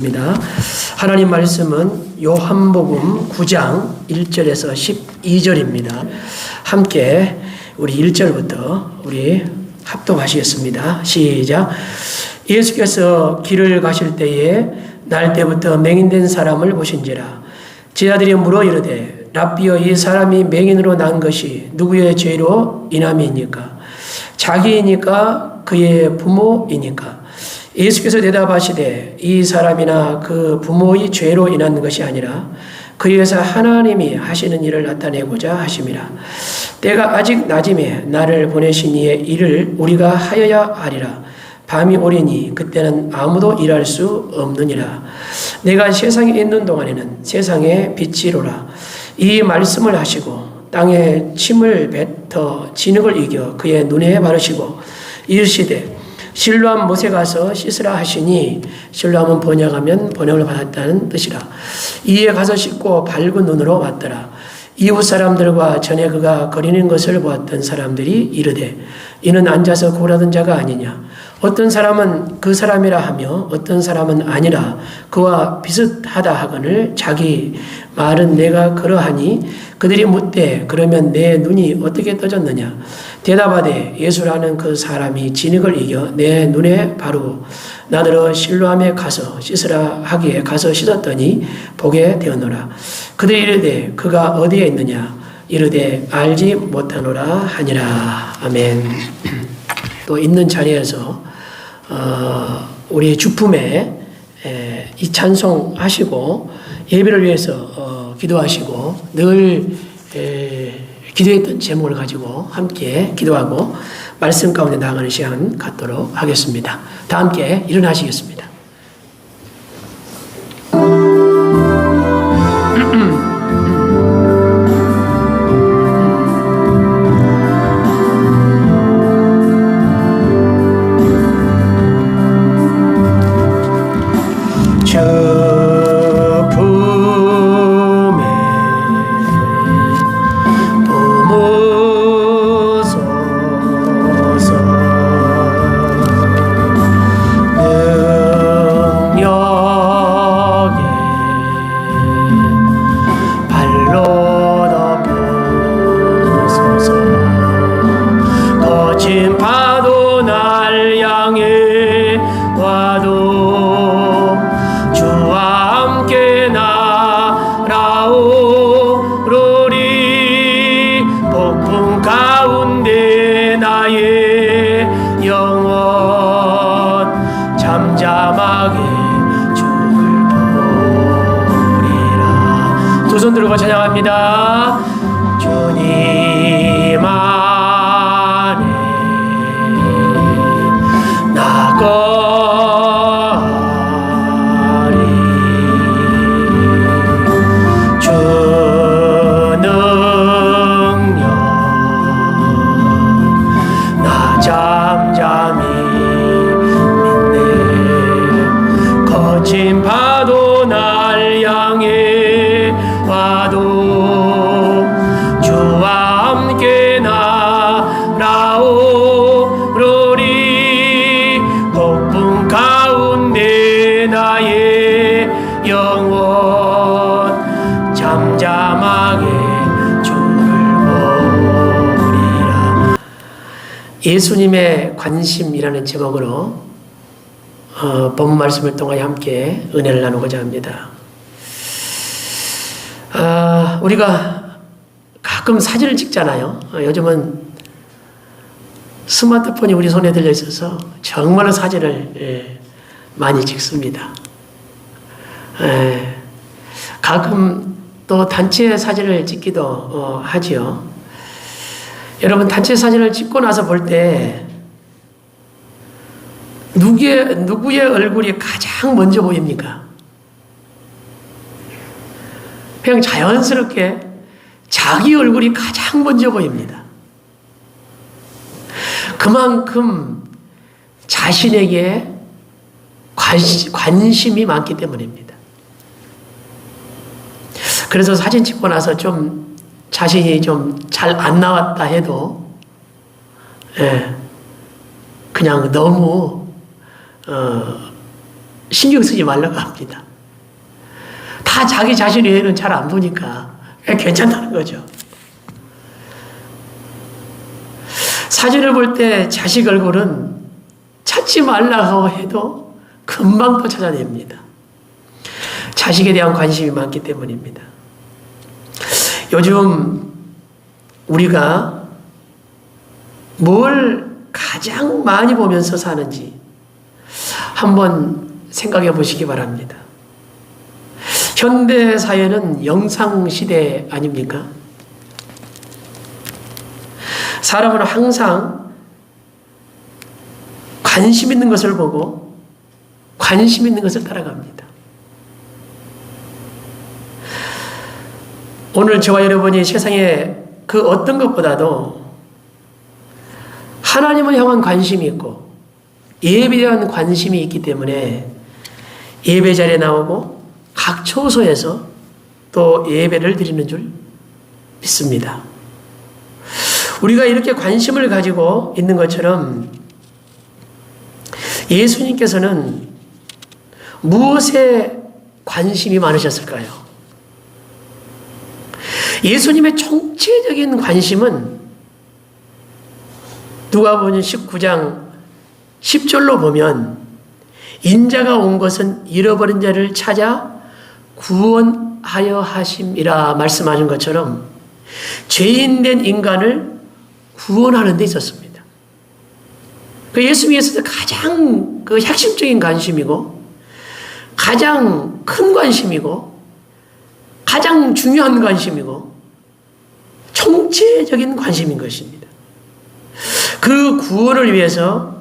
입니다. 하나님 말씀은 요한복음 9장 1절에서 12절입니다. 함께 우리 1절부터 우리 합독하시겠습니다. 시작. 예수께서 길을 가실 때에 날 때부터 맹인된 사람을 보신지라. 제자들이 물어 이르되 랍비여, 이 사람이 맹인으로 난 것이 누구의 죄로 인함이니까? 자기이니까 그의 부모이니까? 예수께서 대답하시되 이 사람이나 그 부모의 죄로 인한 것이 아니라 그에서 하나님이 하시는 일을 나타내고자 하심이라. 때가 아직 낮임에 나를 보내신 이의 일을 우리가 하여야 하리라. 밤이 오리니 그때는 아무도 일할 수 없느니라. 내가 세상에 있는 동안에는 세상의 빛이로라. 이 말씀을 하시고 땅에 침을 뱉어 진흙을 이겨 그의 눈에 바르시고 이르시되 실로암 못에 가서 씻으라 하시니, 실로암은 번역하면 번역을 받았다는 뜻이라. 이에 가서 씻고 밝은 눈으로 왔더라. 이웃 사람들과 전에 그가 거리는 것을 보았던 사람들이 이르되 이는 앉아서 고라던 자가 아니냐. 어떤 사람은 그 사람이라 하며 어떤 사람은 아니라 그와 비슷하다 하거늘 자기 말은 내가 그러하니 그들이 묻되 그러면 내 눈이 어떻게 떠졌느냐. 대답하되 예수라는 그 사람이 진흙을 이겨 내 눈에 바르고 나더러 실로암에 가서 씻으라 하기에 가서 씻었더니 보게 되었노라. 그들이 이르되 그가 어디에 있느냐. 이르되 알지 못하노라 하니라. 아멘. 또 있는 자리에서 우리 주품에 이 찬송하시고 예배를 위해서 기도하시고 늘 기도했던 제목을 가지고 함께 기도하고 말씀 가운데 나아가는 시간 갖도록 하겠습니다. 다 함께 일어나시겠습니다. 두 손 들고 찬양합니다. 주님 안에 나거리 주 능력 나 잠잠히 믿네. 거친 파도 날 향해 와도 주와 함께 날아오르리. 폭풍 가운데 나의 영혼 잠잠하게 주를 보리라. 예수님의 관심이라는 제목으로 본 말씀을 통하여 함께 은혜를 나누고자 합니다. 우리가 가끔 사진을 찍잖아요. 요즘은 스마트폰이 우리 손에 들려 있어서 정말로 사진을 많이 찍습니다. 가끔 또 단체 사진을 찍기도 하지요. 여러분, 단체 사진을 찍고 나서 볼 때 누구의 얼굴이 가장 먼저 보입니까? 그냥 자연스럽게 자기 얼굴이 가장 먼저 보입니다. 그만큼 자신에게 관심이 많기 때문입니다. 그래서 사진 찍고 나서 좀 자신이 좀 잘 안 나왔다 해도 그냥 너무 신경 쓰지 말라고 합니다. 다 자기 자신 외에는 잘 안 보니까 괜찮다는 거죠. 사진을 볼 때 자식 얼굴은 찾지 말라고 해도 금방 또 찾아냅니다. 자식에 대한 관심이 많기 때문입니다. 요즘 우리가 뭘 가장 많이 보면서 사는지 한번 생각해 보시기 바랍니다. 현대 사회는 영상 시대 아닙니까? 사람은 항상 관심 있는 것을 보고 관심 있는 것을 따라갑니다. 오늘 저와 여러분이 세상에 그 어떤 것보다도 하나님을 향한 관심이 있고 예배에 대한 관심이 있기 때문에 예배 자리에 나오고 각 처소에서 또 예배를 드리는 줄 믿습니다. 우리가 이렇게 관심을 가지고 있는 것처럼 예수님께서는 무엇에 관심이 많으셨을까요? 예수님의 총체적인 관심은 누가복음 19장 10절로 보면 인자가 온 것은 잃어버린 자를 찾아 구원하여 하심이라 말씀하신 것처럼 죄인된 인간을 구원하는 데 있었습니다. 그 예수님께서 가장 그 핵심적인 관심이고 가장 큰 관심이고 가장 중요한 관심이고 총체적인 관심인 것입니다. 그 구원을 위해서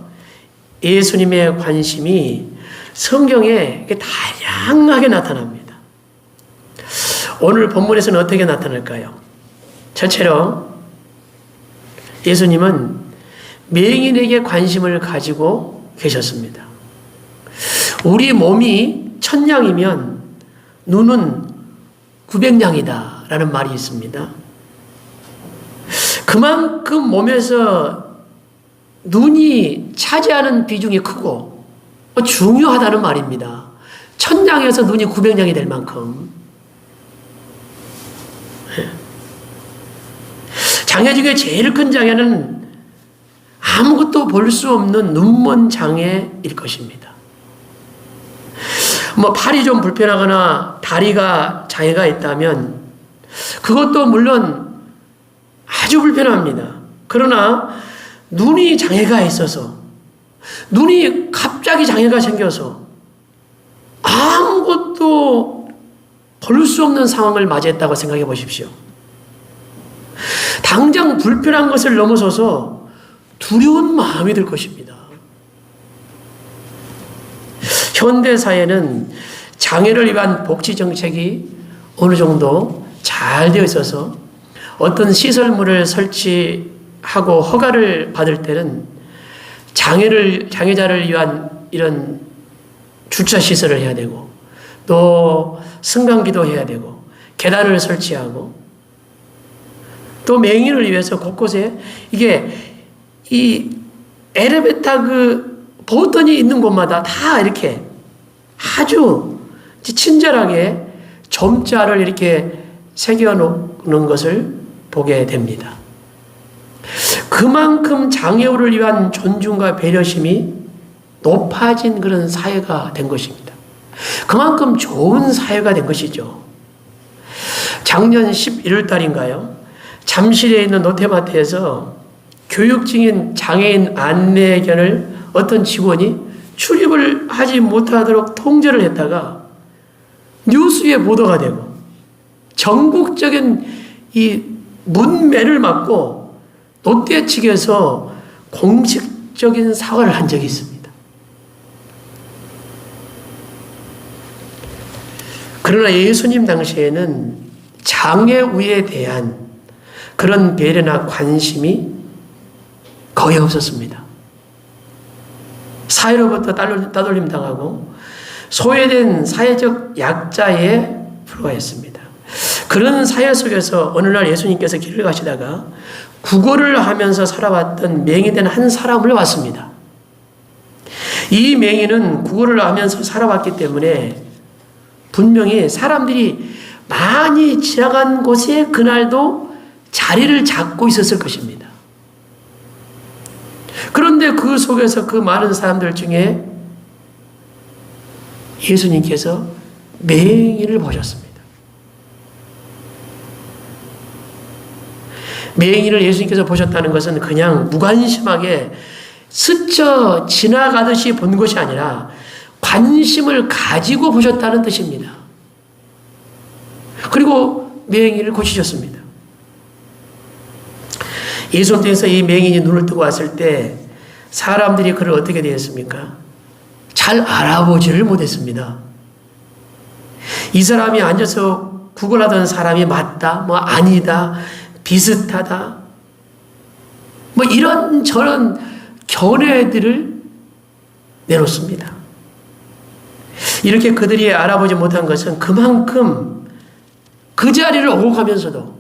예수님의 관심이 성경에 다양하게 나타납니다. 오늘 본문에서는 어떻게 나타날까요? 첫째로 예수님은 맹인에게 관심을 가지고 계셨습니다. 우리 몸이 1000양이면 눈은 900양이다 라는 말이 있습니다. 그만큼 몸에서 눈이 차지하는 비중이 크고 중요하다는 말입니다. 1000양에서 눈이 900양이 될 만큼. 장애 중에 제일 큰 장애는 아무것도 볼 수 없는 눈먼 장애일 것입니다. 팔이 좀 불편하거나 다리가 장애가 있다면 그것도 물론 아주 불편합니다. 그러나 눈이 장애가 있어서 눈이 갑자기 장애가 생겨서 아무것도 볼 수 없는 상황을 맞이했다고 생각해 보십시오. 당장 불편한 것을 넘어서서 두려운 마음이 들 것입니다. 현대사회는 장애를 위한 복지 정책이 어느 정도 잘 되어 있어서 어떤 시설물을 설치하고 허가를 받을 때는 장애자를 위한 이런 주차 시설을 해야 되고 또 승강기도 해야 되고 계단을 설치하고 또 맹인을 위해서 곳곳에 이게 이 엘리베이터 그 버튼이 있는 곳마다 다 이렇게 아주 친절하게 점자를 이렇게 새겨놓는 것을 보게 됩니다. 그만큼 장애우를 위한 존중과 배려심이 높아진 그런 사회가 된 것입니다. 그만큼 좋은 사회가 된 것이죠. 작년 11월 달인가요? 잠실에 있는 롯데마트에서 교육 중인 장애인 안내견을 어떤 직원이 출입을 하지 못하도록 통제를 했다가 뉴스에 보도가 되고 전국적인 이 문매를 맞고 롯데 측에서 공식적인 사과를 한 적이 있습니다. 그러나 예수님 당시에는 장애우에 대한 그런 배려나 관심이 거의 없었습니다. 사회로부터 따돌림 당하고 소외된 사회적 약자에 불과했습니다. 그런 사회 속에서 어느 날 예수님께서 길을 가시다가 구걸을 하면서 살아왔던 맹인된 한 사람을 봤습니다. 이 맹인은 구걸을 하면서 살아왔기 때문에 분명히 사람들이 많이 지나간 곳에 그날도 자리를 잡고 있었을 것입니다. 그런데 그 속에서 그 많은 사람들 중에 예수님께서 맹인을 보셨습니다. 맹인을 예수님께서 보셨다는 것은 그냥 무관심하게 스쳐 지나가듯이 본 것이 아니라 관심을 가지고 보셨다는 뜻입니다. 그리고 맹인을 고치셨습니다. 예수님께서 이 맹인이 눈을 뜨고 왔을 때 사람들이 그를 어떻게 대했습니까? 잘 알아보지를 못했습니다. 이 사람이 앉아서 구걸하던 사람이 맞다, 뭐 아니다, 비슷하다, 뭐 이런저런 견해들을 내놓습니다. 이렇게 그들이 알아보지 못한 것은 그만큼 그 자리를 오고 가면서도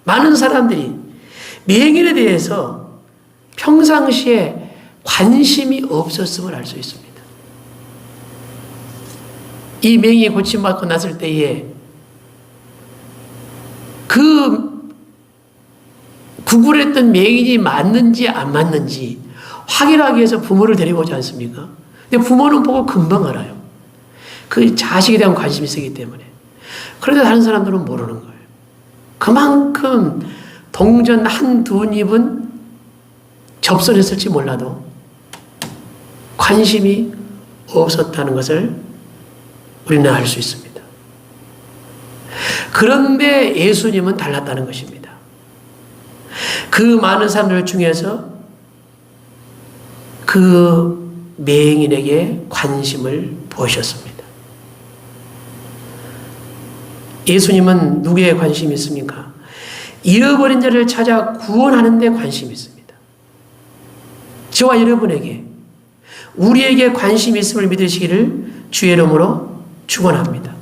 많은 사람들이 맹인에 대해서 평상시에 관심이 없었음을 알 수 있습니다. 이 맹인이 고침받고 났을 때에 그 구걸했던 맹인이 맞는지 안 맞는지 확인하기 위해서 부모를 데리고 오지 않습니까? 근데 부모는 보고 금방 알아요. 그 자식에 대한 관심이 세기 때문에. 그런데 다른 사람들은 모르는 거예요. 그만큼 동전 한두 입은 접선했을지 몰라도 관심이 없었다는 것을 우리는 알 수 있습니다. 그런데 예수님은 달랐다는 것입니다. 그 많은 사람들 중에서 그 맹인에게 관심을 보이셨습니다. 예수님은 누구에 관심이 있습니까? 잃어버린 자를 찾아 구원하는 데 관심이 있습니다. 저와 여러분에게, 우리에게 관심이 있음을 믿으시기를 주의 이름으로 축원합니다.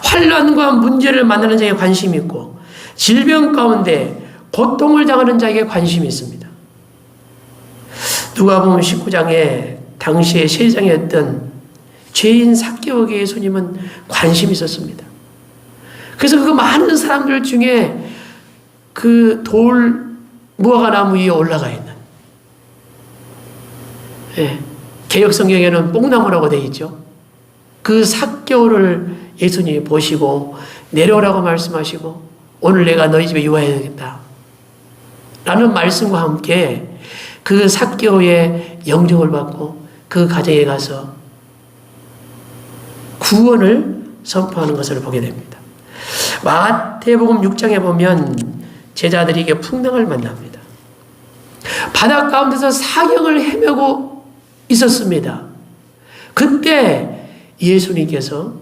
환난과 문제를 만나는 자에게 관심이 있고 질병 가운데 고통을 당하는 자에게 관심이 있습니다. 누가복음 19장에 당시의 세상이었던 죄인 삭개오에게 예수님은 관심이 있었습니다. 그래서 그 많은 사람들 중에 그 돌 무화과나무 위에 올라가 있는, 개역 성경에는 뽕나무라고 되어 있죠. 그 삭개오를 예수님이 보시고 내려오라고 말씀하시고 오늘 내가 너희 집에 유하해야겠다 라는 말씀과 함께 그 삭개오의 영접을 받고 그 가정에 가서 구원을 선포하는 것을 보게 됩니다. 마태복음 6장에 보면 제자들이 이게 풍랑을 만납니다. 바다 가운데서 사경을 헤매고 있었습니다. 그때 예수님께서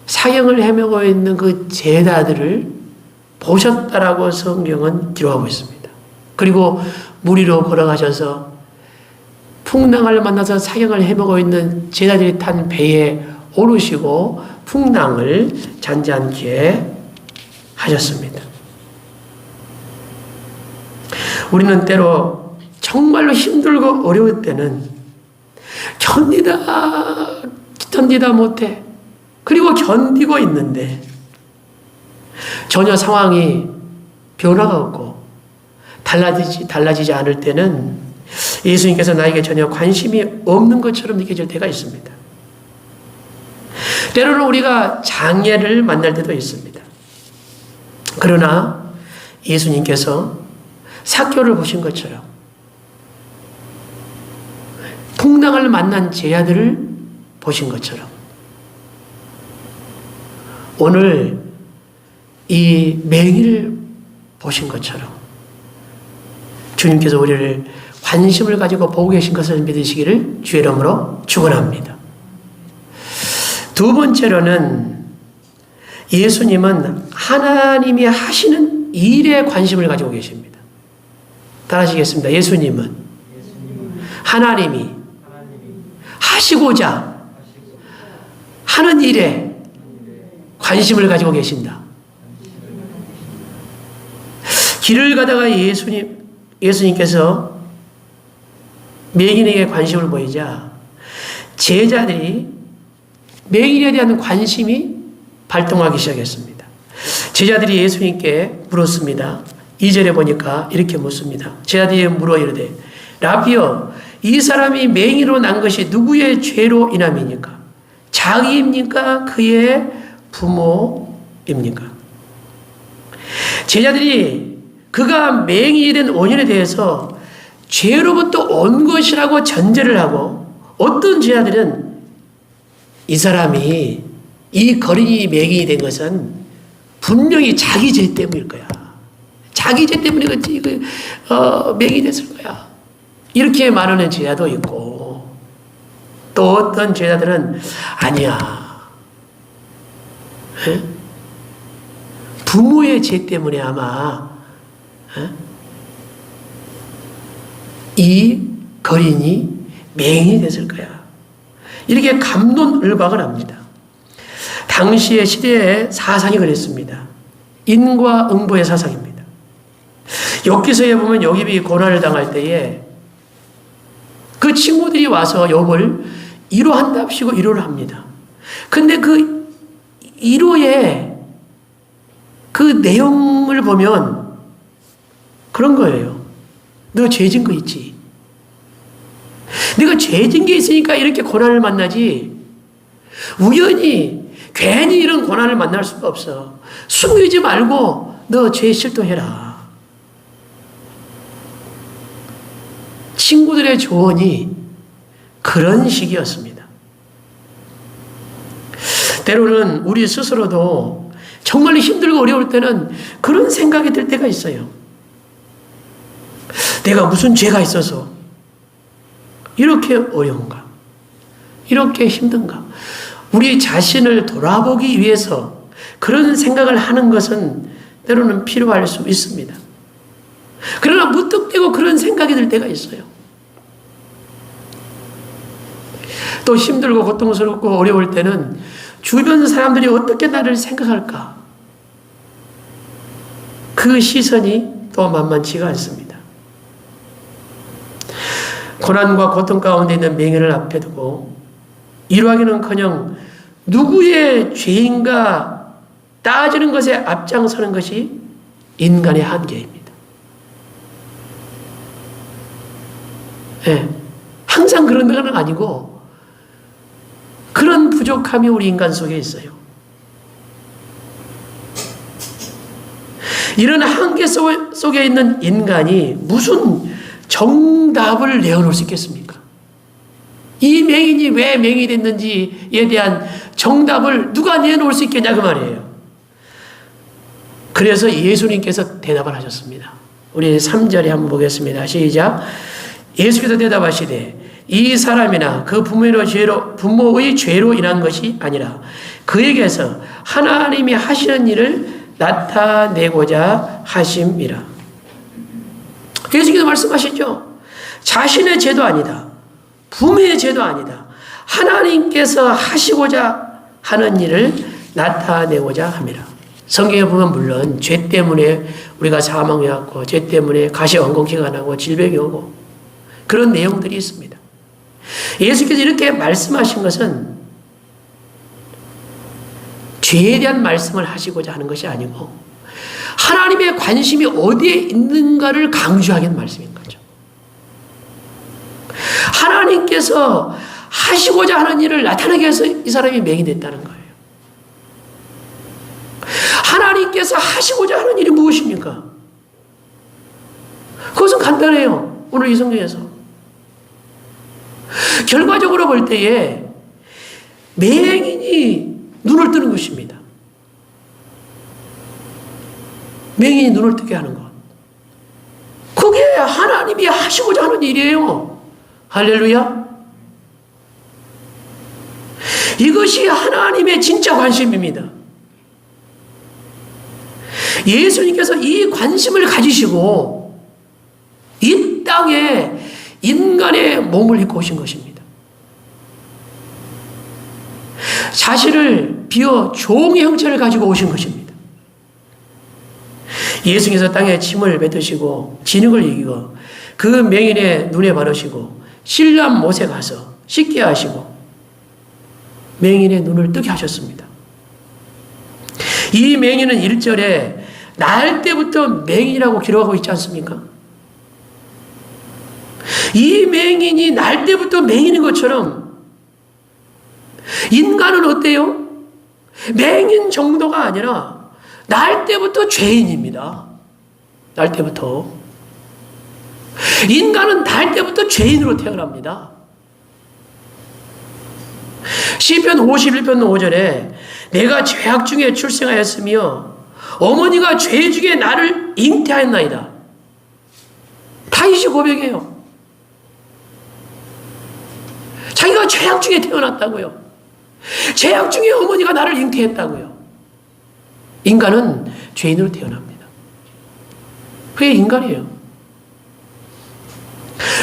사경을 헤매고 있는 그 제자들을 보셨다라고 성경은 기록하고 있습니다. 그리고 물 위로 걸어가셔서 풍랑을 만나서 사경을 헤매고 있는 제자들이 탄 배에 오르시고 풍랑을 잔잔케 하셨습니다. 우리는 때로 정말로 힘들고 어려울 때는 견디다 못해. 그리고 견디고 있는데 전혀 상황이 변화가 없고 달라지지 않을 때는 예수님께서 나에게 전혀 관심이 없는 것처럼 느껴질 때가 있습니다. 때로는 우리가 장애를 만날 때도 있습니다. 그러나 예수님께서 삭개오를 보신 것처럼 풍랑을 만난 제자들을 보신 것처럼 오늘 이 맹인을 보신 것처럼 주님께서 우리를 관심을 가지고 보고 계신 것을 믿으시기를 주의 이름으로 축원합니다. 두 번째로는 예수님은 하나님이 하시는 일에 관심을 가지고 계십니다. 따라하시겠습니다. 예수님은 하나님이 하시고자 하는 일에 관심을 가지고 계신다. 길을 가다가 예수님께서 맹인에게 관심을 보이자 제자들이 맹인에 대한 관심이 발동하기 시작했습니다. 제자들이 예수님께 물었습니다. 2절에 보니까 이렇게 묻습니다. 제자들이 물어 이르되 라비여 이 사람이 맹인으로 난 것이 누구의 죄로 인함입니까? 자기입니까? 그의 부모입니까? 제자들이 그가 맹인이 된 원인에 대해서 죄로부터 온 것이라고 전제를 하고, 어떤 제자들은 이 사람이, 이 거린이 맹인이 된 것은 분명히 자기 죄 때문일 거야. 자기 죄 때문에 맹인이 됐을 거야. 이렇게 말하는 제자도 있고, 또 어떤 제자들은 아니야. 에? 부모의 죄 때문에 아마 이 거린이 맹인이 됐을 거야. 이렇게 갑론을박을 합니다. 당시의 시대의 사상이 그랬습니다. 인과 응보의 사상입니다. 욥기서에 보면 욥이 고난을 당할 때에 그 친구들이 와서 욥을 위로한답시고 위로를 합니다. 근데 그 위로의 그 내용을 보면 그런 거예요. 너 죄진 거 있지? 네가 죄진 게 있으니까 이렇게 고난을 만나지, 우연히 괜히 이런 고난을 만날 수가 없어. 숨기지 말고 너 죄 실토해라. 친구들의 조언이 그런 식이었습니다. 때로는 우리 스스로도 정말 힘들고 어려울 때는 그런 생각이 들 때가 있어요. 내가 무슨 죄가 있어서 이렇게 어려운가? 이렇게 힘든가? 우리 자신을 돌아보기 위해서 그런 생각을 하는 것은 때로는 필요할 수 있습니다. 그러나 무턱대고 그런 생각이 들 때가 있어요. 또 힘들고 고통스럽고 어려울 때는 주변 사람들이 어떻게 나를 생각할까? 그 시선이 또 만만치가 않습니다. 고난과 고통 가운데 있는 맹인을 앞에 두고 위로하기는커녕 누구의 죄인가 따지는 것에 앞장서는 것이 인간의 한계입니다. 네. 항상 그런 건 아니고 그런 부족함이 우리 인간 속에 있어요. 이런 한계 속에 있는 인간이 무슨 정답을 내어놓을 수 있겠습니까? 이 맹인이 왜 맹인이 됐는지에 대한 정답을 누가 내놓을 수 있겠냐 그 말이에요. 그래서 예수님께서 대답을 하셨습니다. 우리 3절에 한번 보겠습니다. 시작. 예수께서 대답하시되 이 사람이나 그 부모의 죄로 인한 것이 아니라 그에게서 하나님이 하시는 일을 나타내고자 하심이라. 예수께서 말씀하시죠. 자신의 죄도 아니다. 부모의 죄도 아니다. 하나님께서 하시고자 하는 일을 나타내고자 함이라. 성경에 보면 물론 죄 때문에 우리가 사망해 왔고 죄 때문에 가시원공기가 나고 질병이 오고 그런 내용들이 있습니다. 예수께서 이렇게 말씀하신 것은 죄에 대한 말씀을 하시고자 하는 것이 아니고 하나님의 관심이 어디에 있는가를 강조하기 위한 말씀인 거죠. 하나님께서 하시고자 하는 일을 나타내기 위해서 이 사람이 맹인이 됐다는 거예요. 하나님께서 하시고자 하는 일이 무엇입니까? 그것은 간단해요. 오늘 이 성경에서. 결과적으로 볼 때에 맹인이 눈을 뜨는 것입니다. 맹인이 눈을 뜨게 하는 것. 그게 하나님이 하시고자 하는 일이에요. 할렐루야. 이것이 하나님의 진짜 관심입니다. 예수님께서 이 관심을 가지시고 이 땅에 인간의 몸을 입고 오신 것입니다. 자신을 비워 종의 형체를 가지고 오신 것입니다. 예수님께서 땅에 침을 뱉으시고 진흙을 이기고 그 맹인의 눈에 바르시고 신람 못에 가서 씻게 하시고 맹인의 눈을 뜨게 하셨습니다. 이 맹인은 1절에 날 때부터 맹인이라고 기록하고 있지 않습니까? 이 맹인이 날 때부터 맹인인 것처럼 인간은 어때요? 맹인 정도가 아니라 날 때부터 죄인입니다. 날 때부터. 인간은 날 때부터 죄인으로 태어납니다. 시편 51편 5절에 내가 죄악 중에 출생하였으며 어머니가 죄 중에 나를 잉태하였나이다. 다윗이 고백해요. 자기가 죄악 중에 태어났다고요. 죄악 중에 어머니가 나를 잉태했다고요. 인간은 죄인으로 태어납니다. 그게 인간이에요.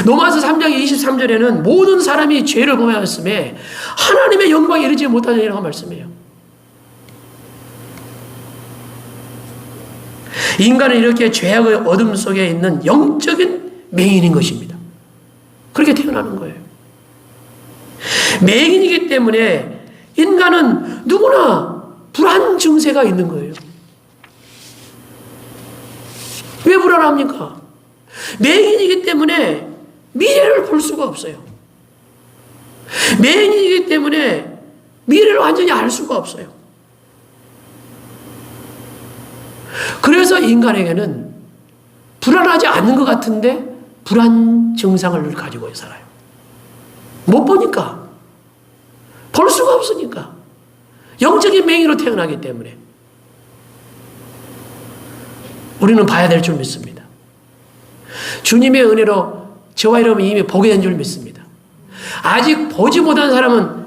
로마서 3장 23절에는 모든 사람이 죄를 범하였음에 하나님의 영광에 이르지 못하느니라고 말씀해요. 인간은 이렇게 죄악의 어둠 속에 있는 영적인 맹인인 것입니다. 그렇게 태어나는 거예요. 맹인이기 때문에 인간은 누구나 불안 증세가 있는 거예요. 왜 불안합니까? 맹인이기 때문에 미래를 볼 수가 없어요. 맹인이기 때문에 미래를 완전히 알 수가 없어요. 그래서 인간에게는 불안하지 않는 것 같은데 불안 증상을 가지고 살아요. 못 보니까. 볼 수가 없으니까. 영적인 맹인으로 태어나기 때문에. 우리는 봐야 될 줄 믿습니다. 주님의 은혜로 저와 여러분이 이미 보게 된 줄 믿습니다. 아직 보지 못한 사람은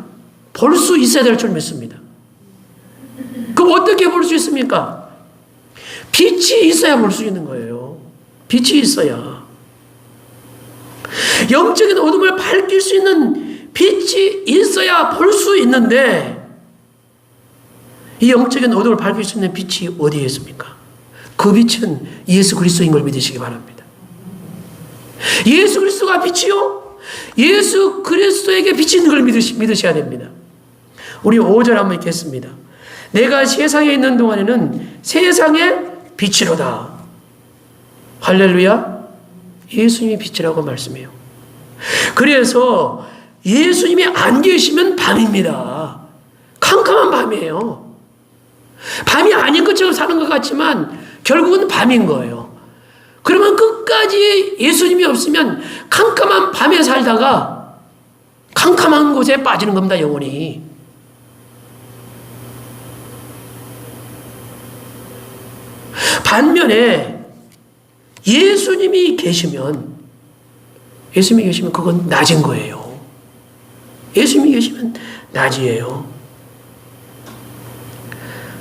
볼 수 있어야 될 줄 믿습니다. 그럼 어떻게 볼 수 있습니까? 빛이 있어야 볼 수 있는 거예요. 빛이 있어야. 영적인 어둠을 밝힐 수 있는 빛이 있어야 볼 수 있는데 이 영적인 어둠을 밝힐 수 있는 빛이 어디에 있습니까? 그 빛은 예수 그리스도인 걸 믿으시기 바랍니다. 예수 그리스도가 빛이요? 예수 그리스도에게 빛이 있는 걸 믿으셔야 됩니다. 우리 5절 한번 읽겠습니다. 내가 세상에 있는 동안에는 세상의 빛이로다. 할렐루야. 예수님이 빛이라고 말씀해요. 그래서 예수님이 안 계시면 밤입니다. 캄캄한 밤이에요. 밤이 아닌 것처럼 사는 것 같지만 결국은 밤인 거예요. 그러면 끝까지 예수님이 없으면 캄캄한 밤에 살다가 캄캄한 곳에 빠지는 겁니다. 영혼이. 반면에 예수님이 계시면 그건 낮인 거예요. 예수님이 계시면 낮이에요.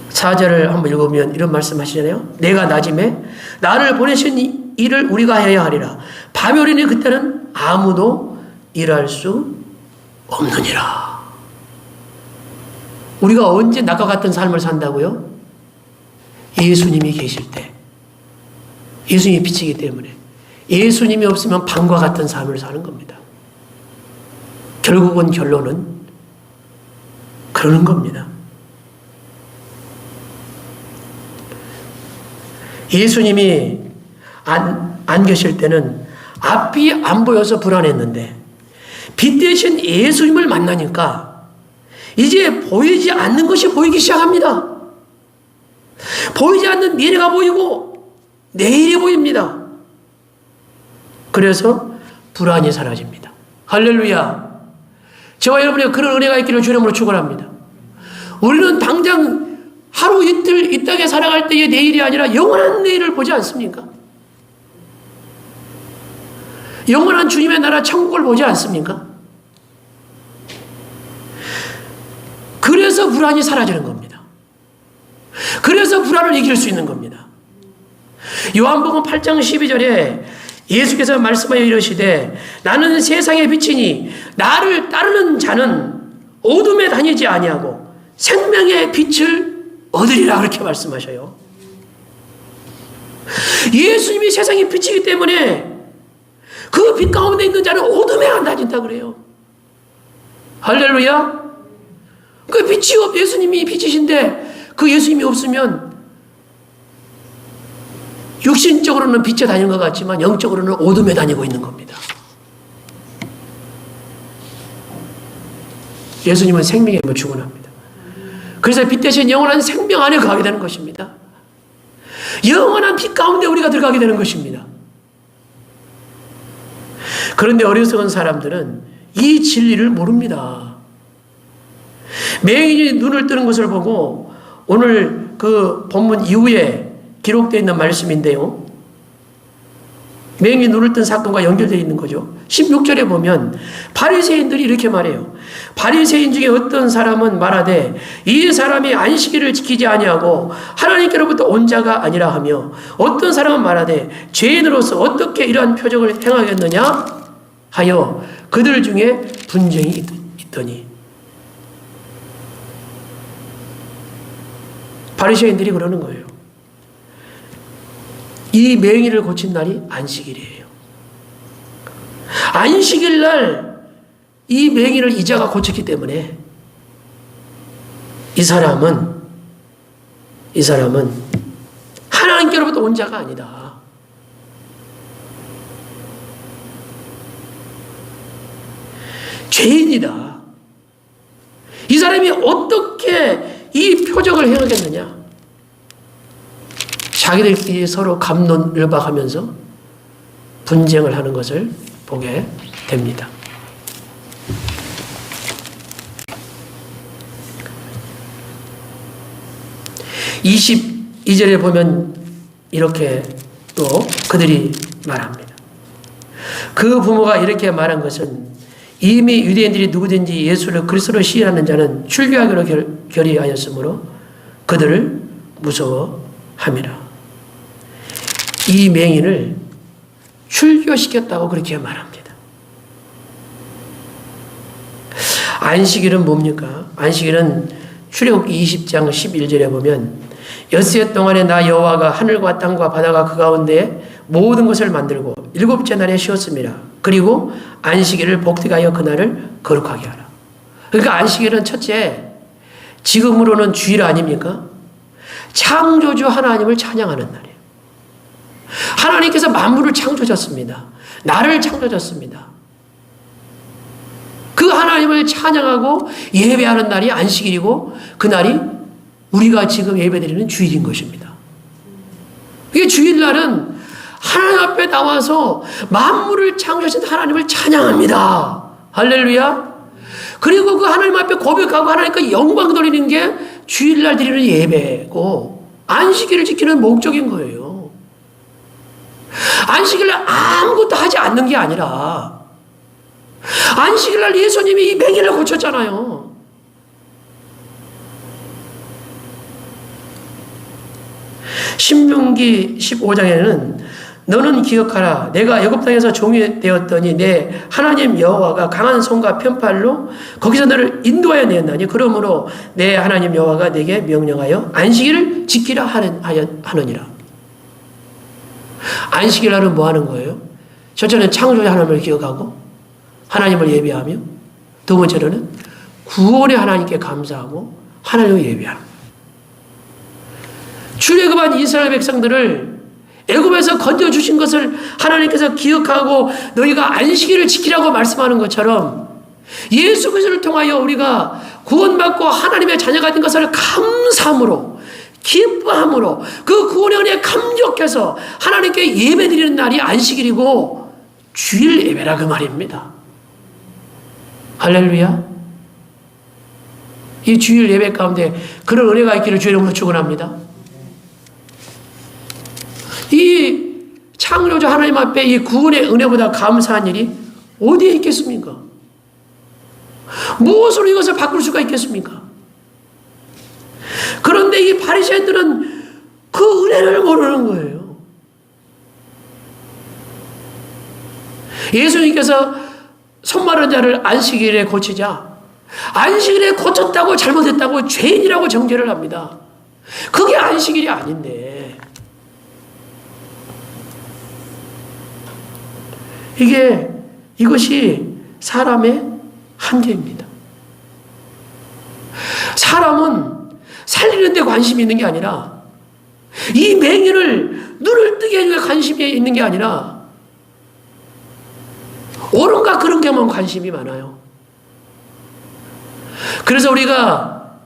4절을 한번 읽으면 이런 말씀 하시잖아요. 내가 낮임에 나를 보내신 일을 우리가 해야 하리라. 밤이 오리니 그때는 아무도 일할 수 없느니라. 우리가 언제 낮과 같은 삶을 산다고요? 예수님이 계실 때. 예수님이 빛이기 때문에. 예수님이 없으면 밤과 같은 삶을 사는 겁니다. 결국은 결론은 그러는 겁니다. 예수님이 안 계실 때는 앞이 안 보여서 불안했는데 빛 대신 예수님을 만나니까 이제 보이지 않는 것이 보이기 시작합니다. 보이지 않는 미래가 보이고 내일이 보입니다. 그래서 불안이 사라집니다. 할렐루야. 저와 여러분의 그런 은혜가 있기를 주님으로 축원합니다. 우리는 당장 하루 이틀 이 땅에 살아갈 때의 내일이 아니라 영원한 내일을 보지 않습니까? 영원한 주님의 나라 천국을 보지 않습니까? 그래서 불안이 사라지는 겁니다. 그래서 불안을 이길 수 있는 겁니다. 요한복음 8장 12절에 예수께서 말씀하여 이르시되 나는 세상의 빛이니 나를 따르는 자는 어둠에 다니지 아니하고 생명의 빛을 얻으리라 그렇게 말씀하셔요. 예수님이 세상의 빛이기 때문에 그 빛 가운데 있는 자는 어둠에 안 다닌다 그래요. 할렐루야. 그 빛이 예수님이 빛이신데 그 예수님이 없으면 육신적으로는 빛에 다니는 것 같지만 영적으로는 어둠에 다니고 있는 겁니다. 예수님은 생명의 힘을 주관합니다. 그래서 빛 대신 영원한 생명 안에 거하게 되는 것입니다. 영원한 빛 가운데 우리가 들어가게 되는 것입니다. 그런데 어리석은 사람들은 이 진리를 모릅니다. 맹인이 눈을 뜨는 것을 보고 오늘 그 본문 이후에 기록되어 있는 말씀인데요. 맹인이 눈을 뜬 사건과 연결되어 있는 거죠. 16절에 보면 바리새인들이 이렇게 말해요. 바리새인 중에 어떤 사람은 말하되 이 사람이 안식일을 지키지 아니하고 하나님께로부터 온 자가 아니라 하며 어떤 사람은 말하되 죄인으로서 어떻게 이러한 표적을 행하겠느냐 하여 그들 중에 분쟁이 있더니 바리새인들이 그러는 거예요. 이 맹인을 고친 날이 안식일이에요. 안식일 날 이 맹인을 이자가 고쳤기 때문에 이 사람은 하나님께로부터 온 자가 아니다. 죄인이다. 이 사람이 어떻게 이 표적을 행하겠느냐? 자기들끼리 서로 갑론을박하면서 분쟁을 하는 것을 보게 됩니다. 22절에 보면 이렇게 또 그들이 말합니다. 그 부모가 이렇게 말한 것은 이미 유대인들이 누구든지 예수를 그리스도로 시인하는 자는 출교하기로 결의하였으므로 그들을 무서워함이라. 이 맹인을 출교시켰다고 그렇게 말합니다. 안식일은 뭡니까? 안식일은 출애굽기 20장 11절에 보면 엿새 동안에 나 여호와가 하늘과 땅과 바다가 그 가운데 모든 것을 만들고 일곱째 날에 쉬었습니다. 그리고 안식일을 복되하여 그날을 거룩하게 하라. 그러니까 안식일은 첫째, 지금으로는 주일 아닙니까? 창조주 하나님을 찬양하는 날이에요. 하나님께서 만물을 창조하셨습니다. 나를 창조하셨습니다. 그 하나님을 찬양하고 예배하는 날이 안식일이고 그날이 우리가 지금 예배드리는 주일인 것입니다. 이게 주일날은 하나님 앞에 나와서 만물을 창조하신 하나님을 찬양합니다. 할렐루야. 그리고 그 하나님 앞에 고백하고 하나님께 영광 돌리는 게 주일날 드리는 예배고 안식일을 지키는 목적인 거예요. 안식일날 아무것도 하지 않는 게 아니라 안식일날 예수님이 이 맹인을 고쳤잖아요. 신명기 15장에는 너는 기억하라. 내가 애굽 땅에서 종이 되었더니 내 하나님 여호와가 강한 손과 편팔로 거기서 너를 인도하여 내었나니 그러므로 내 하나님 여호와가 내게 명령하여 안식일을 지키라 하느니라. 안식일날은 뭐 하는 거예요? 첫째는 창조자 하나님을 기억하고 하나님을 예배하며 두 번째로는 구원의 하나님께 감사하고 하나님을 예배하는 거예요. 출애굽한 이스라엘 백성들을 애굽에서 건져주신 것을 하나님께서 기억하고 너희가 안식일을 지키라고 말씀하는 것처럼 예수 그리스도를 통하여 우리가 구원받고 하나님의 자녀가 된 것을 감사함으로 기뻐함으로 그 구원의 은혜에 감격해서 하나님께 예배드리는 날이 안식일이고 주일 예배라 그 말입니다. 할렐루야. 이 주일 예배 가운데 그런 은혜가 있기를 주의 이름으로 축원합니다. 이 창조자 하나님 앞에 이 구원의 은혜보다 감사한 일이 어디에 있겠습니까? 무엇으로 이것을 바꿀 수가 있겠습니까? 그런데 이 바리새인들은 그 은혜를 모르는 거예요. 예수님께서 손 마른 자를 안식일에 고치자 안식일에 고쳤다고 잘못했다고 죄인이라고 정죄를 합니다. 그게 안식일이 아닌데 이것이 사람의 한계입니다. 사람은 살리는 데 관심이 있는 게 아니라 이 맹인을 눈을 뜨게 해주는 관심이 있는 게 아니라 옳은가 그런 게만 관심이 많아요. 그래서 우리가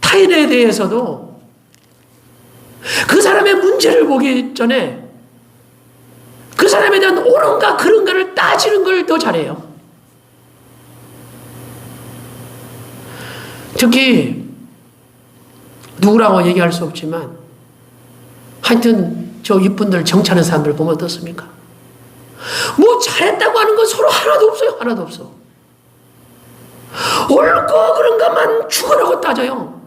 타인에 대해서도 그 사람의 문제를 보기 전에 그 사람에 대한 옳은가 그런가를 따지는 걸 더 잘해요. 특히 누구라고 얘기할 수 없지만 하여튼 저 이분들 정치하는 사람들 보면 어떻습니까? 뭐 잘했다고 하는 건 서로 하나도 없어요. 하나도 없어. 옳고 그런가만 죽으라고 따져요.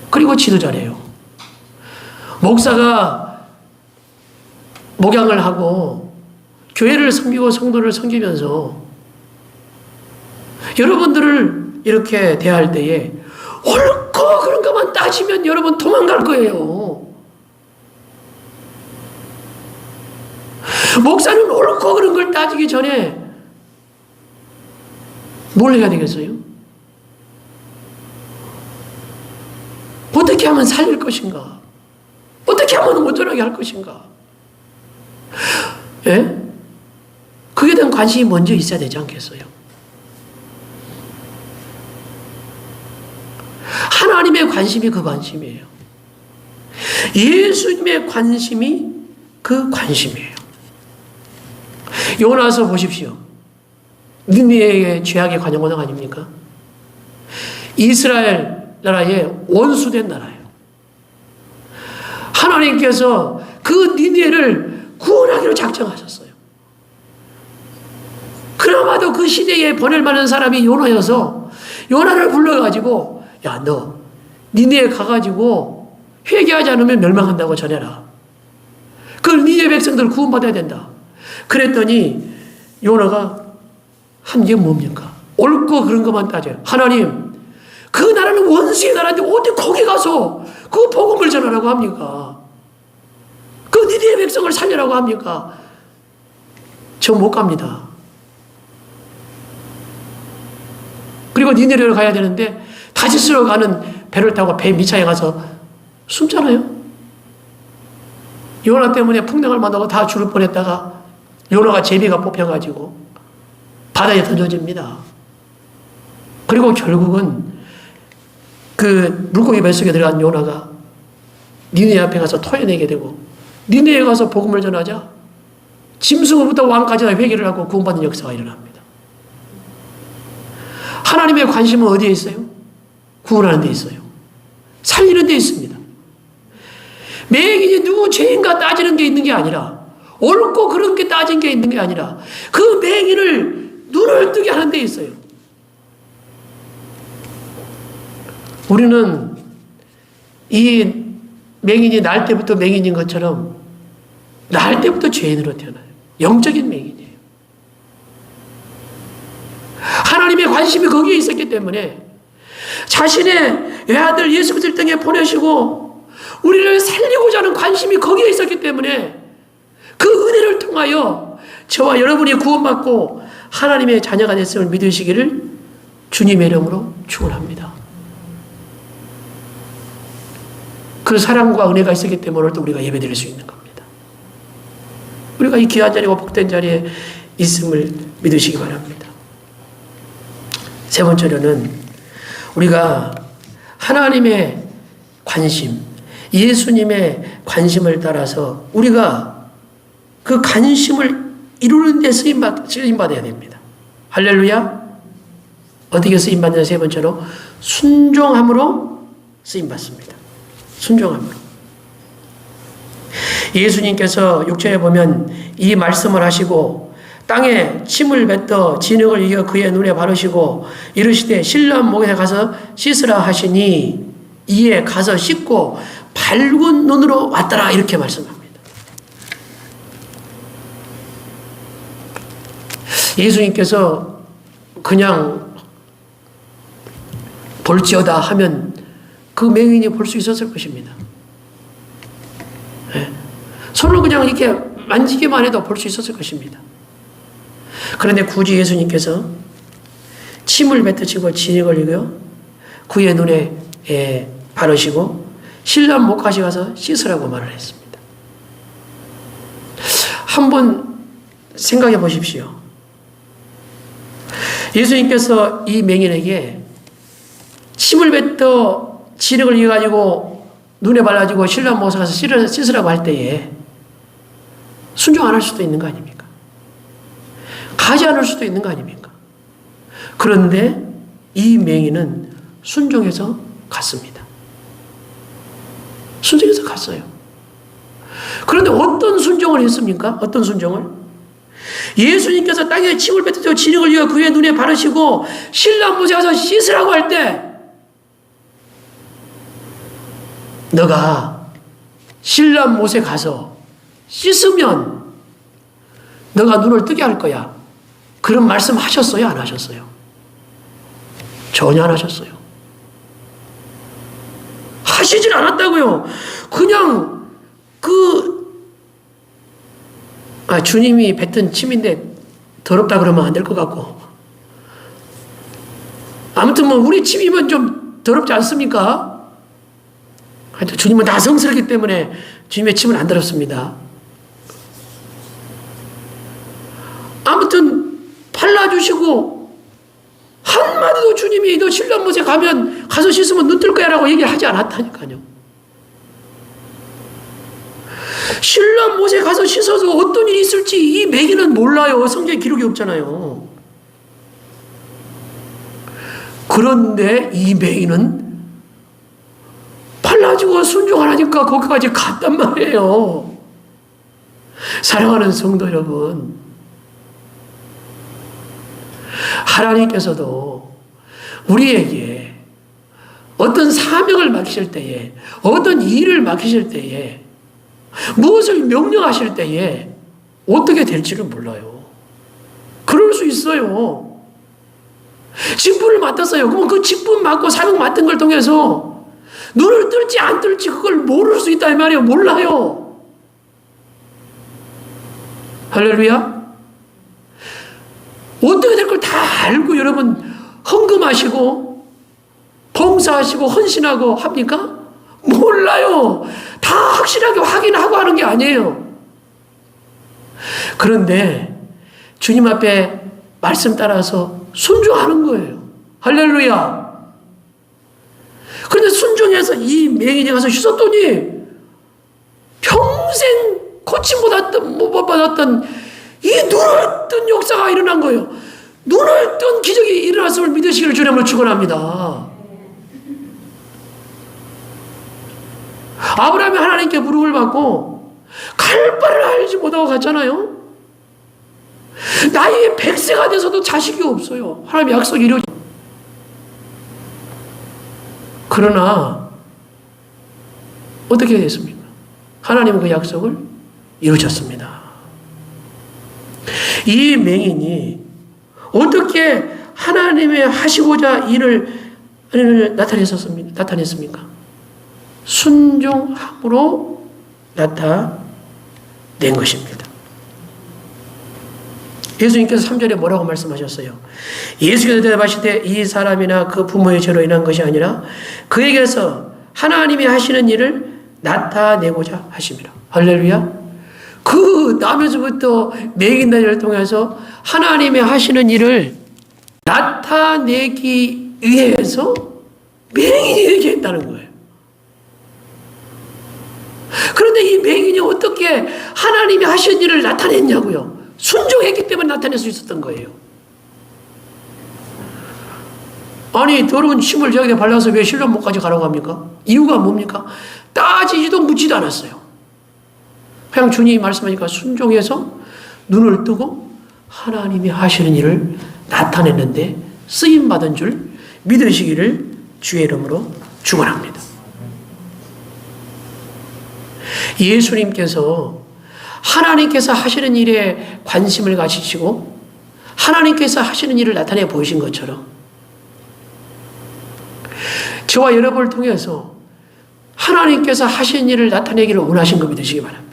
그리고 지도자래요. 목사가 목양을 하고 교회를 섬기고 성도를 섬기면서 여러분들을 이렇게 대할 때에 옳고 그런가만 따지면 여러분 도망갈 거예요. 목사는 옳고 그런 걸 따지기 전에 뭘 해야 되겠어요? 어떻게 하면 살릴 것인가? 어떻게 하면 온전하게 할 것인가? 예? 그에 대한 관심이 먼저 있어야 되지 않겠어요? 하나님의 관심이 그 관심이에요. 예수님의 관심이 그 관심이에요. 요나서 보십시오. 니느웨의 죄악의 관영원왕 아닙니까? 이스라엘 나라의 원수된 나라예요. 하나님께서 그 니느웨를 구원하기로 작정하셨어요. 그나마도 그 시대에 보낼 만한 사람이 요나여서 요나를 불러가지고 야, 너 니느웨 가가지고 회개하지 않으면 멸망한다고 전해라. 그 니느웨 백성들 구원받아야 된다. 그랬더니 요나가 한 게 뭡니까? 옳고 그런 것만 따져요. 하나님, 그 나라는 원수의 나라인데 어디 거기 가서 그 복음을 전하라고 합니까? 그 니느웨 백성을 살리라고 합니까? 저 못 갑니다. 그리고 니느웨로 가야 되는데 다시스로 가는 배를 타고 배 밑차에 가서 숨잖아요. 요나 때문에 풍랑을 만나고 다 죽을 뻔했다가 요나가 제비가 뽑혀가지고 바다에 던져집니다. 그리고 결국은 그 물고기 뱃속에 들어간 요나가 니느웨 앞에 가서 토해내게 되고 니느웨에 가서 복음을 전하자 짐승부터 왕까지 다 회개를 하고 구원받는 역사가 일어납니다. 하나님의 관심은 어디에 있어요? 구원하는 데 있어요. 살리는 데 있습니다. 맹인이 누구 죄인가 따지는 게 있는 게 아니라 옳고 그런 게 따진 게 있는 게 아니라 그 맹인을 눈을 뜨게 하는 데 있어요. 우리는 이 맹인이 날 때부터 맹인인 것처럼 날 때부터 죄인으로 태어나요. 영적인 맹인이에요. 하나님의 관심이 거기에 있었기 때문에 자신의 외아들 예수 그리스도를 땅에 보내시고 우리를 살리고자 하는 관심이 거기에 있었기 때문에 그 은혜를 통하여 저와 여러분이 구원받고 하나님의 자녀가 됐음을 믿으시기를 주님의 이름으로 축원합니다. 그 사랑과 은혜가 있었기 때문에 오늘도 우리가 예배드릴 수 있는 겁니다. 우리가 이 귀한 자리고 복된 자리에 있음을 믿으시기 바랍니다. 세 번째로는 우리가 하나님의 관심, 예수님의 관심을 따라서 우리가 그 관심을 이루는 데 쓰임받아야 됩니다. 할렐루야. 어떻게 쓰임받는 세 번째로? 순종함으로 쓰임받습니다. 순종함으로. 예수님께서 6절에 보면 이 말씀을 하시고 땅에 침을 뱉어 진흙을 이겨 그의 눈에 바르시고 이르시되 실로암 목에 가서 씻으라 하시니 이에 가서 씻고 밝은 눈으로 왔더라 이렇게 말씀합니다. 예수님께서 그냥 볼지어다 하면 그 맹인이 볼 수 있었을 것입니다. 손을 그냥 이렇게 만지기만 해도 볼 수 있었을 것입니다. 그런데 굳이 예수님께서 침을 뱉으시고 진이 걸리고요. 그의 눈에 바르시고 신랑 목까지 가서 씻으라고 말을 했습니다. 한번 생각해 보십시오. 예수님께서 이 맹인에게 침을 뱉어 진이 걸려가지고 눈에 발라지고 신랑 목에 가서 씻으라고 할 때에 순종 안 할 수도 있는 거 아닙니까? 가지 않을 수도 있는 거 아닙니까? 그런데 이 맹인은 순종해서 갔습니다. 순종해서 갔어요. 그런데 어떤 순종을 했습니까? 어떤 순종을? 예수님께서 땅에 침을 뱉으시고 진이 걸려 그의 눈에 바르시고 신랑 못에 가서 씻으라고 할 때 너가 신랑 못에 가서 씻으면 너가 눈을 뜨게 할 거야. 그런 말씀 하셨어요? 안 하셨어요? 전혀 안 하셨어요. 하시질 않았다고요. 그냥 주님이 뱉은 침인데 더럽다 그러면 안 될 것 같고. 아무튼 뭐 우리 침이면 좀 더럽지 않습니까? 하여튼 주님은 다 성스럽기 때문에 주님의 침은 안 더럽습니다. 아무튼 발라주시고 한마디도 주님이 너 신랑 못에 가서 씻으면 눈 뜰 거야 라고 얘기를 하지 않았다니까요. 신랑 못에 가서 씻어서 어떤 일이 있을지 이 맹인은 몰라요. 성경에 기록이 없잖아요. 그런데 이 맹인은 발라주고 순종하라니까 거기까지 갔단 말이에요. 사랑하는 성도 여러분, 하나님께서도 우리에게 어떤 사명을 맡기실 때에, 어떤 일을 맡기실 때에, 무엇을 명령하실 때에 어떻게 될지를 몰라요. 그럴 수 있어요. 직분을 맡았어요. 그럼 그 직분 맡고 사명 맡은 걸 통해서 눈을 뜰지 안 뜰지 그걸 모를 수 있다 이 말이에요. 몰라요. 할렐루야. 어떻게 될 걸 다 알고 여러분 헌금하시고 봉사하시고 헌신하고 합니까? 몰라요. 다 확실하게 확인하고 하는 게 아니에요. 그런데 주님 앞에 말씀 따라서 순종하는 거예요. 할렐루야. 그런데 순종해서 이 맹인이 가서 씻었더니 평생 고침 못 받았던 이 눈을 뜬 역사가 일어난 거예요. 눈을 뜬 기적이 일어났음을 믿으시기를 주님으로 축원합니다. 아브라함이 하나님께 부름을 받고 갈 바를 알지 못하고 갔잖아요. 나이에 100세가 돼서도 자식이 없어요. 하나님의 약속이 이루어져. 그러나 어떻게 됐습니까? 하나님은 그 약속을 이루셨습니다. 이 맹인이 어떻게 하나님의 하시고자 일을 나타냈습니까? 순종함으로 나타낸 것입니다. 예수님께서 3절에 뭐라고 말씀하셨어요? 예수께서 대답하시되 이 사람이나 그 부모의 죄로 인한 것이 아니라 그에게서 하나님이 하시는 일을 나타내고자 하심이라. 할렐루야. 그 남에서부터 맹인단을 통해서 하나님이 하시는 일을 나타내기 위해서 맹인이 얘기했다는 거예요. 그런데 이 맹인이 어떻게 하나님이 하신 일을 나타냈냐고요? 순종했기 때문에 나타낼 수 있었던 거예요. 아니 더러운 침을 저에게 발라서 왜 신랑 목까지 가라고 합니까? 이유가 뭡니까? 따지지도 묻지도 않았어요. 그냥 주님이 말씀하니까 순종해서 눈을 뜨고 하나님이 하시는 일을 나타냈는데 쓰임받은 줄 믿으시기를 주의 이름으로 축원합니다. 예수님께서 하나님께서 하시는 일에 관심을 가지시고 하나님께서 하시는 일을 나타내 보이신 것처럼 저와 여러분을 통해서 하나님께서 하시는 일을 나타내기를 원하신 거 믿으시기 바랍니다.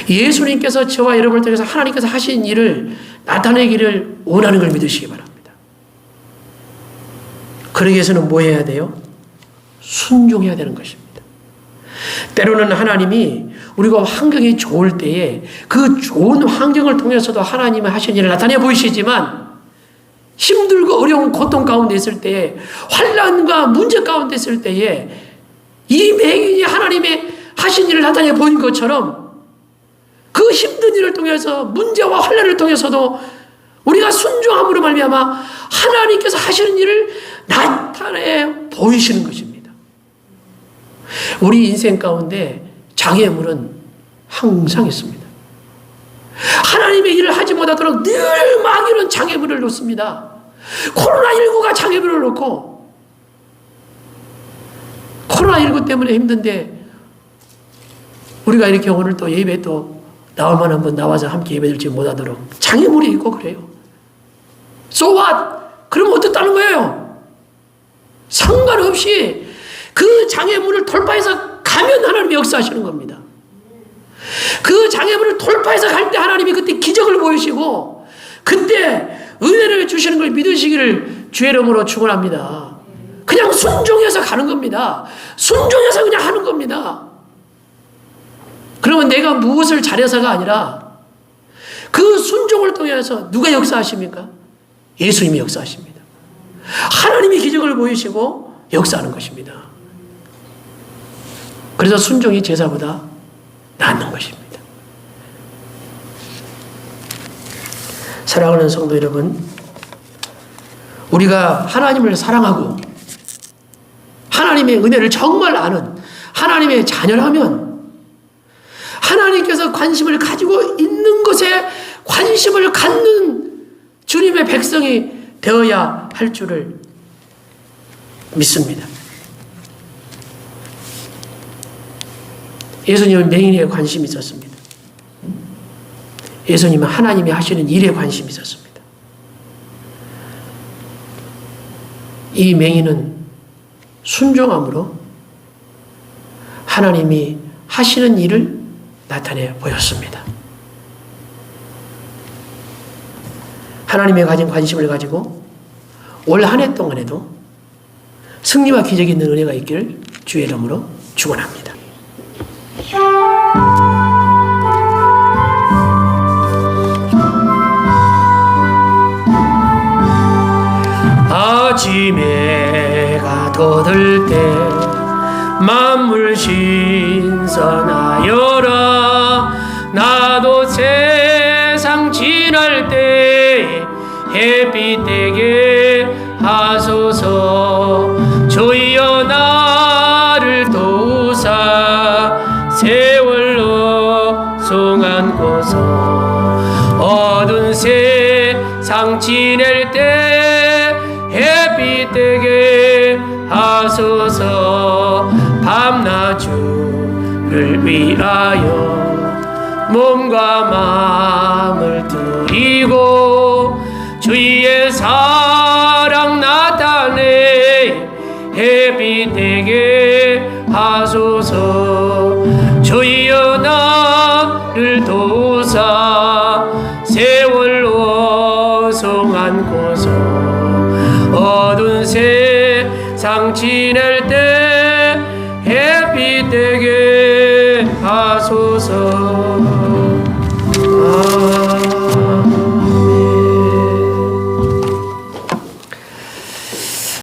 예수님께서 저와 여러분을 통해서 하나님께서 하신 일을 나타내기를 원하는 걸 믿으시기 바랍니다. 그러기 위해서는 뭐 해야 돼요? 순종해야 되는 것입니다. 때로는 하나님이 우리가 환경이 좋을 때에 그 좋은 환경을 통해서도 하나님의 하신 일을 나타내 보이시지만 힘들고 어려운 고통 가운데 있을 때에 환난과 문제 가운데 있을 때에 이 맹인이 하나님의 하신 일을 나타내 보인 것처럼 그 힘든 일을 통해서 문제와 환난을 통해서도 우리가 순종함으로 말미암아 하나님께서 하시는 일을 나타내 보이시는 것입니다. 우리 인생 가운데 장애물은 항상 있습니다. 하나님의 일을 하지 못하도록 늘 마귀는 장애물을 놓습니다. 코로나19가 장애물을 놓고 코로나19 때문에 힘든데 우리가 이렇게 오늘 또 예배 또 나올만 한번 나와서 함께 예배드리지 못하도록 장애물이 있고 그래요. So what? 그러면 어떻다는 거예요? 상관없이 그 장애물을 돌파해서 가면 하나님이 역사하시는 겁니다. 그 장애물을 돌파해서 갈 때 하나님이 그때 기적을 보이시고 그때 은혜를 주시는 걸 믿으시기를 주의 이름으로 축원합니다. 그냥 순종해서 가는 겁니다. 순종해서 그냥 하는 겁니다. 그러면 내가 무엇을 잘해서가 아니라 그 순종을 통해서 누가 역사하십니까? 예수님이 역사하십니다. 하나님이 기적을 보이시고 역사하는 것입니다. 그래서 순종이 제사보다 낫는 것입니다. 사랑하는 성도 여러분, 우리가 하나님을 사랑하고 하나님의 은혜를 정말 아는 하나님의 자녀라면 하나님께서 관심을 가지고 있는 것에 관심을 갖는 주님의 백성이 되어야 할 줄을 믿습니다. 예수님은 맹인에게 관심이 있었습니다. 예수님은 하나님이 하시는 일에 관심이 있었습니다. 이 맹인은 순종함으로 하나님이 하시는 일을 나타내 보였습니다. 하나님의 가진 관심을 가지고 올 한 해 동안에도 승리와 기적이 있는 은혜가 있기를 주의 이름으로 축원합니다. 아침에 해가 돋을 때 만물 신선하여라. 나도 세상 지날 때 햇빛 되게 하소서. 주여 나를 도우사 세월로 송안고서. 어두운 세상 지낼 때 햇빛 되게 하소서. 밤낮 주를 위하여 몸과 마음을 드리고 주의 사랑 나타내 햇빛 되게 하소서. 주여 나를 도우사 세월로 송안고서. 어두운 세상 지낼 때